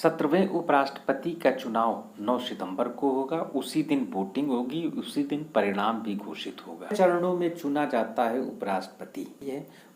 17वें उपराष्ट्रपति का चुनाव 9 सितंबर को होगा। उसी दिन वोटिंग होगी, उसी दिन परिणाम भी घोषित होगा। चरणों में चुना जाता है उपराष्ट्रपति।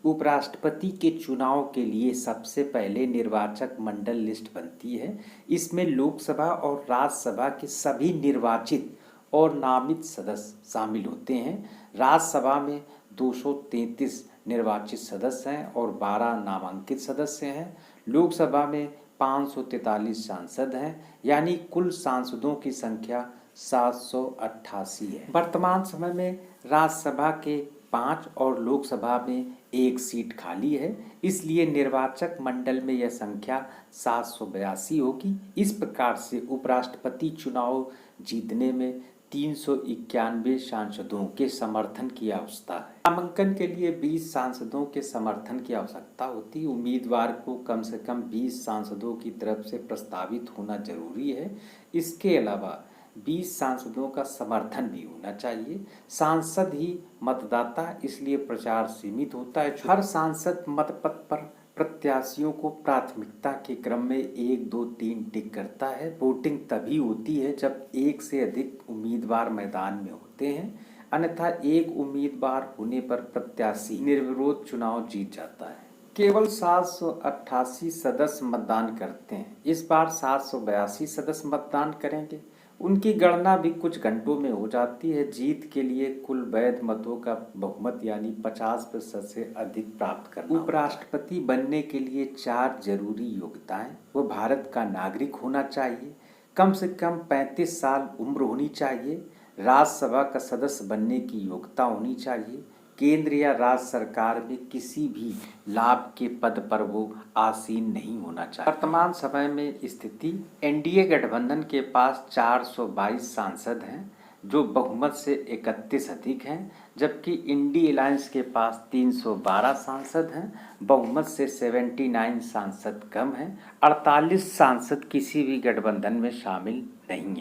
उपराष्ट्रपति के चुनाव के लिए सबसे पहले निर्वाचक मंडल लिस्ट बनती है। इसमें लोकसभा और राज्यसभा के सभी निर्वाचित और नामित सदस्य शामिल होते हैं। राज्यसभा में 233 निर्वाचित सदस्य हैं और 12 नामांकित सदस्य हैं। लोकसभा में 543 सांसद हैं, यानी कुल सांसदों की संख्या 788 है। वर्तमान समय में राज्यसभा के 5 और लोकसभा में 1 सीट खाली है, इसलिए निर्वाचक मंडल में यह संख्या 782 होगी। इस प्रकार से उपराष्ट्रपति चुनाव जीतने में 391 सांसदों के समर्थन की आवश्यकता है। नामांकन के लिए 20 सांसदों के समर्थन की आवश्यकता होती है। उम्मीदवार को कम से कम 20 सांसदों की तरफ से प्रस्तावित होना जरूरी है। इसके अलावा 20 सांसदों का समर्थन भी होना चाहिए। सांसद ही मतदाता, इसलिए प्रचार सीमित होता है। हर सांसद मतपत्र पर प्रत्याशियों को प्राथमिकता के क्रम में 1, 2, 3 टिक करता है। वोटिंग तभी होती है जब एक से अधिक उम्मीदवार मैदान में होते हैं, अन्यथा एक उम्मीदवार होने पर प्रत्याशी निर्विरोध चुनाव जीत जाता है। केवल 788 सदस्य मतदान करते हैं। इस बार 782 सदस्य मतदान करेंगे। उनकी गणना भी कुछ घंटों में हो जाती है। जीत के लिए कुल वैध मतों का बहुमत यानी 50% से अधिक प्राप्त करना। उपराष्ट्रपति बनने के लिए 4 जरूरी योग्यताएं। वो भारत का नागरिक होना चाहिए, कम से कम 35 साल उम्र होनी चाहिए, राज्यसभा का सदस्य बनने की योग्यता होनी चाहिए, केंद्र या राज्य सरकार में किसी भी लाभ के पद पर वो आसीन नहीं होना चाहिए। वर्तमान समय में स्थिति, एनडीए गठबंधन के पास 422 सांसद हैं, जो बहुमत से 31 अधिक हैं, जबकि इंडी अलायंस के पास 312 सांसद हैं, बहुमत से 79 सांसद कम हैं। 48 सांसद किसी भी गठबंधन में शामिल नहीं हैं।